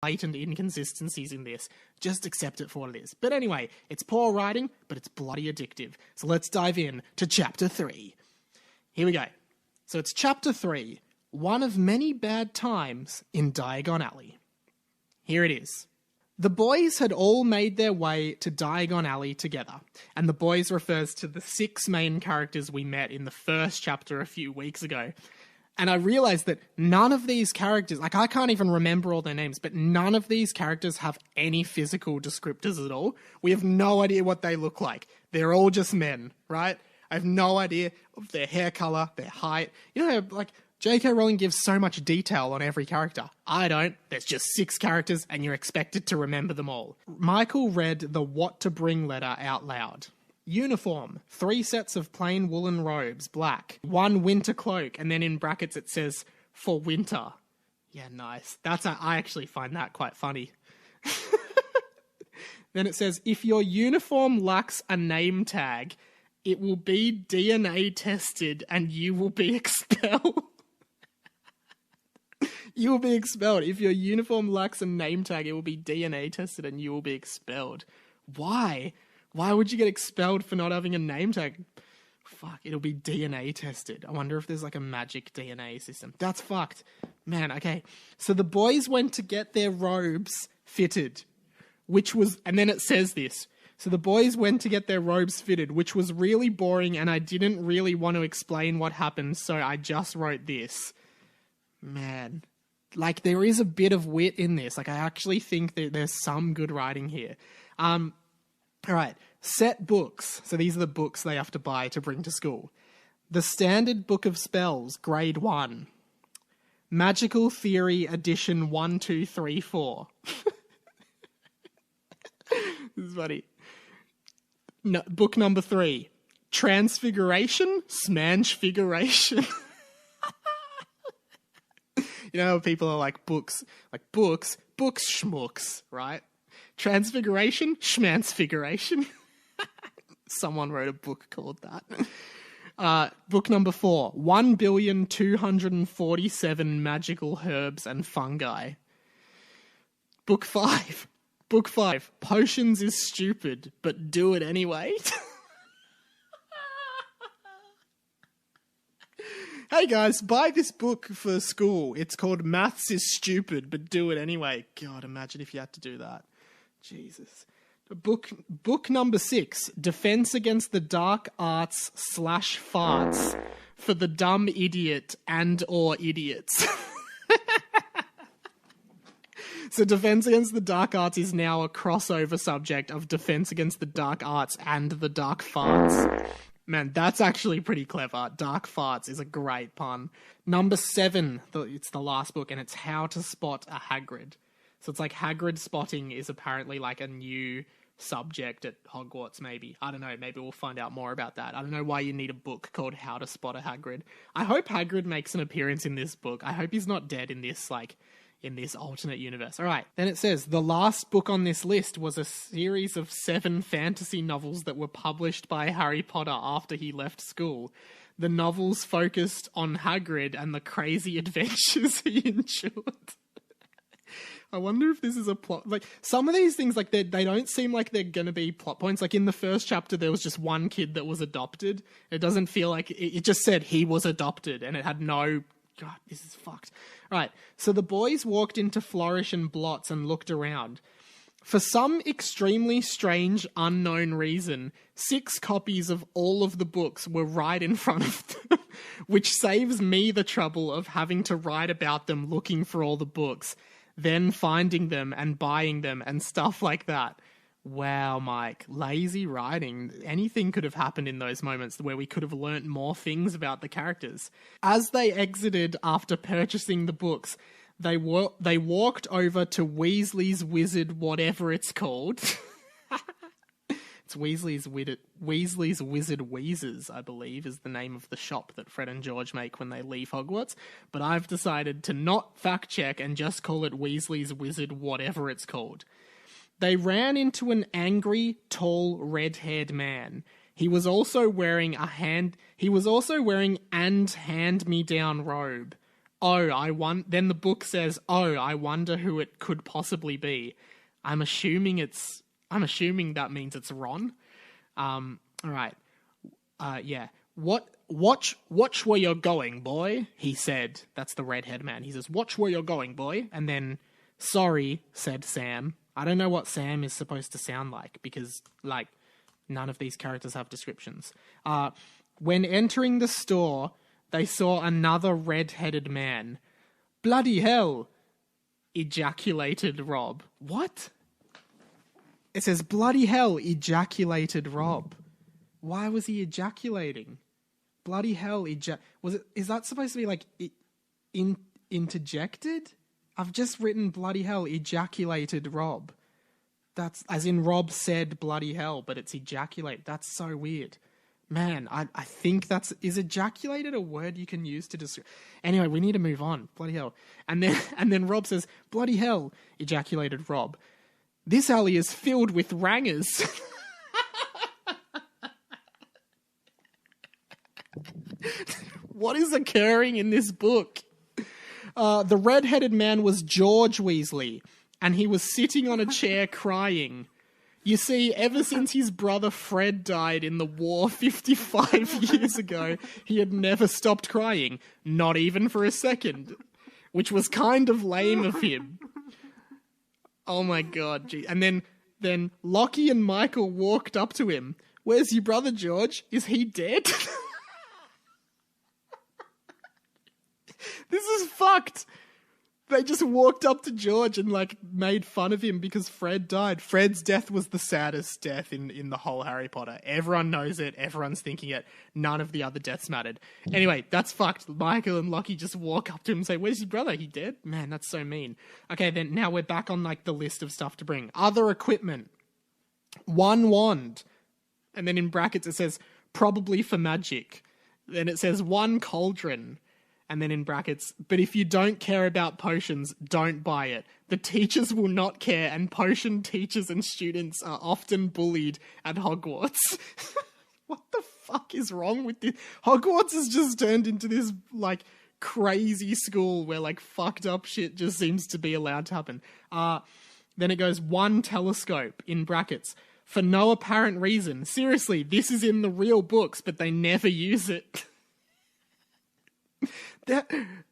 blatant inconsistencies in this. Just accept it for what it is. But anyway, it's poor writing, but it's bloody addictive. So let's dive in to Chapter 3. Here we go. So it's Chapter 3, one of many bad times in Diagon Alley. Here it is. The boys had all made their way to Diagon Alley together, and the boys refers to the 6 main characters we met in the first chapter a few weeks ago. And I realized that none of these characters, like I can't even remember all their names, but none of these characters have any physical descriptors at all. We have no idea what they look like. They're all just men, right? I have no idea of their hair color, their height. You know, like J.K. Rowling gives so much detail on every character. I don't. There's just 6 characters and you're expected to remember them all. Michael read the what to bring letter out loud. Uniform, 3 sets of plain woolen robes, black, 1 winter cloak, and then in brackets it says, for winter. Yeah, nice. I actually find that quite funny. Then it says, if your uniform lacks a name tag, it will be DNA tested and you will be expelled. You will be expelled. If your uniform lacks a name tag, it will be DNA tested and you will be expelled. Why? Why would you get expelled for not having a name tag? Fuck, it'll be DNA tested. I wonder if there's like a magic DNA system. That's fucked. Man, okay. So the boys went to get their robes fitted, and then it says this. So the boys went to get their robes fitted, which was really boring and I didn't really want to explain what happened, so I just wrote this. Man. Like, there is a bit of wit in this. Like, I actually think that there's some good writing here. All right. Set books. So these are the books they have to buy to bring to school. The Standard Book of Spells, Grade 1. Magical Theory Edition 1, 2, 3, 4. This is funny. No, book number 3. Transfiguration, Smanchfiguration. You know, people are like books schmooks, right? Transfiguration, Schmansfiguration. Someone wrote a book called that. Book number 4, 1,247 magical herbs and fungi. Book 5, potions is stupid, but do it anyway. Hey guys, buy this book for school. It's called Maths is Stupid, but do it anyway. God, imagine if you had to do that. Jesus. Book number 6, Defense Against the Dark Arts / Farts for the Dumb Idiot and or Idiots. So Defense Against the Dark Arts is now a crossover subject of Defense Against the Dark Arts and the Dark Farts. Man, that's actually pretty clever. Dark Farts is a great pun. Number 7, it's the last book, and it's How to Spot a Hagrid. So it's like Hagrid spotting is apparently like a new subject at Hogwarts, maybe. I don't know, maybe we'll find out more about that. I don't know why you need a book called How to Spot a Hagrid. I hope Hagrid makes an appearance in this book. I hope he's not dead in this alternate universe. All right. Then it says, the last book on this list was a series of 7 fantasy novels that were published by Harry Potter after he left school. The novels focused on Hagrid and the crazy adventures he endured. I wonder if this is a plot. Like, some of these things, like, they don't seem like they're going to be plot points. Like, in the first chapter, there was just one kid that was adopted. It doesn't feel like... It just said he was adopted, and it had no... God, this is fucked. Right, so the boys walked into Flourish and Blots and looked around. For some extremely strange, unknown reason, 6 copies of all of the books were right in front of them, which saves me the trouble of having to write about them looking for all the books, then finding them and buying them and stuff like that. Wow, Mike, lazy writing. Anything could have happened in those moments where we could have learnt more things about the characters. As they exited after purchasing the books, they walked over to Weasley's Wizard, whatever it's called. It's Weasley's Wizard Wheezers, I believe, is the name of the shop that Fred and George make when they leave Hogwarts. But I've decided to not fact check and just call it Weasley's Wizard, whatever it's called. They ran into an angry, tall, red-haired man. He was also wearing and hand-me-down robe. Then the book says, I wonder who it could possibly be. I'm assuming that means it's Ron. All right. Yeah. Watch where you're going, boy, he said. That's the redhead man. He says, watch where you're going, boy. And then, sorry, said Sam. I don't know what Sam is supposed to sound like because, like, none of these characters have descriptions. When entering the store, they saw another red-headed man. Bloody hell, ejaculated Rob. What? It says, bloody hell, ejaculated Rob. Why was he ejaculating? Bloody hell, is that supposed to be like interjected? I've just written bloody hell, ejaculated Rob. That's as in Rob said bloody hell, but it's ejaculate. That's so weird. Man, I think is ejaculated a word you can use to describe? Anyway, we need to move on. Bloody hell. And then Rob says, bloody hell, ejaculated Rob. This alley is filled with rangers. What is occurring in this book? The red-headed man was George Weasley, and he was sitting on a chair crying. You see, ever since his brother Fred died in the war 55 years ago, he had never stopped crying, not even for a second, which was kind of lame of him. Oh my god, gee. And then Lockie and Michael walked up to him. Where's your brother, George? Is he dead? This is fucked. They just walked up to George and, like, made fun of him because Fred died. Fred's death was the saddest death in the whole Harry Potter. Everyone knows it. Everyone's thinking it. None of the other deaths mattered. Anyway, that's fucked. Michael and Lockie just walk up to him and say, where's your brother? He dead? Man, that's so mean. Okay, then now we're back on, like, the list of stuff to bring. Other equipment. 1 wand. And then in brackets it says, probably for magic. Then it says 1 cauldron. And then in brackets, but if you don't care about potions, don't buy it. The teachers will not care, and potion teachers and students are often bullied at Hogwarts. What the fuck is wrong with this? Hogwarts has just turned into this, like, crazy school where, like, fucked up shit just seems to be allowed to happen. Then it goes 1 telescope, in brackets, for no apparent reason. Seriously, this is in the real books, but they never use it.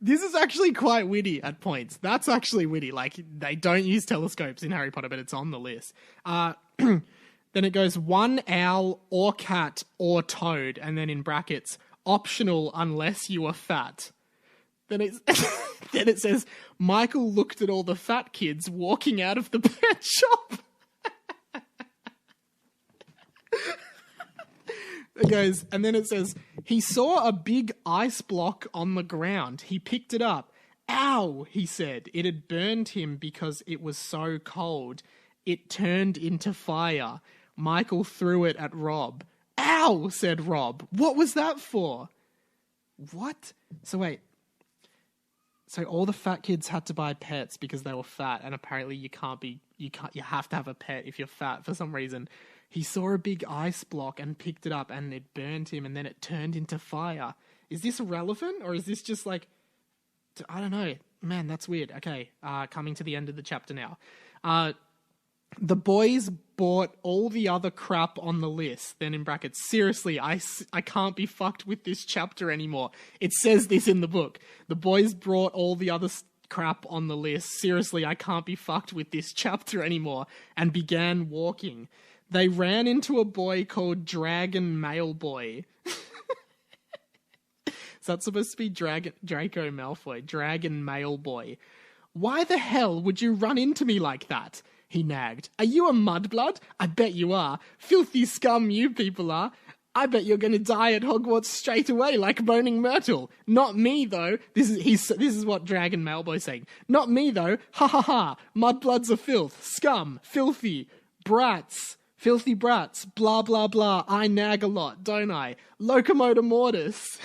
This is actually quite witty at points. That's actually witty. Like, they don't use telescopes in Harry Potter, but it's on the list. Then it goes 1 owl or cat or toad, and then in brackets, optional unless you are fat. Then it says, Michael looked at all the fat kids walking out of the pet shop. It goes, and then it says, he saw a big ice block on the ground. He picked it up. Ow, he said. It had burned him because it was so cold. It turned into fire. Michael threw it at Rob. Ow, said Rob. What was that for? What? So wait. So all the fat kids had to buy pets because they were fat, and apparently you have to have a pet if you're fat for some reason. He saw a big ice block and picked it up and it burned him and then it turned into fire. Is this relevant or is this just like... I don't know. Man, that's weird. Okay, coming to the end of the chapter now. The boys bought all the other crap on the list. Then in brackets, seriously, I can't be fucked with this chapter anymore. It says this in the book. The boys brought all the other crap on the list. Seriously, I can't be fucked with this chapter anymore. And began walking. They ran into a boy called Dragon Mailboy. Is that supposed to be Draco Malfoy? Dragon Mailboy. Why the hell would you run into me like that? He nagged. Are you a mudblood? I bet you are. Filthy scum you people are. I bet you're going to die at Hogwarts straight away like Moaning Myrtle. Not me, though. This is what Dragon Malboy's saying. Not me, though. Ha ha ha. Mudbloods are filth. Scum. Filthy. Brats. Filthy brats, blah, blah, blah. I nag a lot, don't I? Locomotor mortis.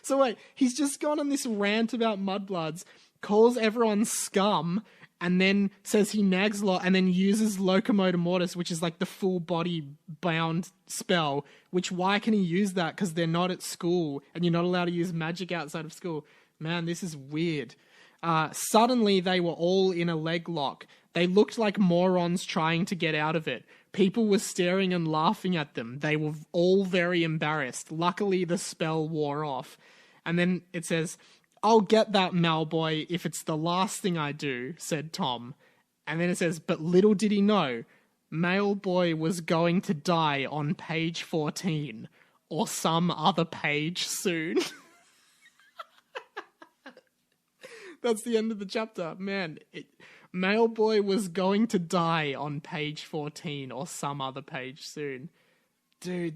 So wait, he's just gone on this rant about mudbloods, calls everyone scum, and then says he nags a lot, and then uses locomotor mortis, which is like the full body bound spell, which why can he use that? Because they're not at school, and you're not allowed to use magic outside of school. Man, this is weird. Suddenly, they were all in a leg lock. They looked like morons trying to get out of it. People were staring and laughing at them. They were all very embarrassed. Luckily, the spell wore off. And then it says, "I'll get that, Malboy, if it's the last thing I do," said Tom. And then it says, but little did he know, Mailboy was going to die on page 14, or some other page soon. That's the end of the chapter. Man, Mailboy was going to die on page 14, or some other page soon. Dude,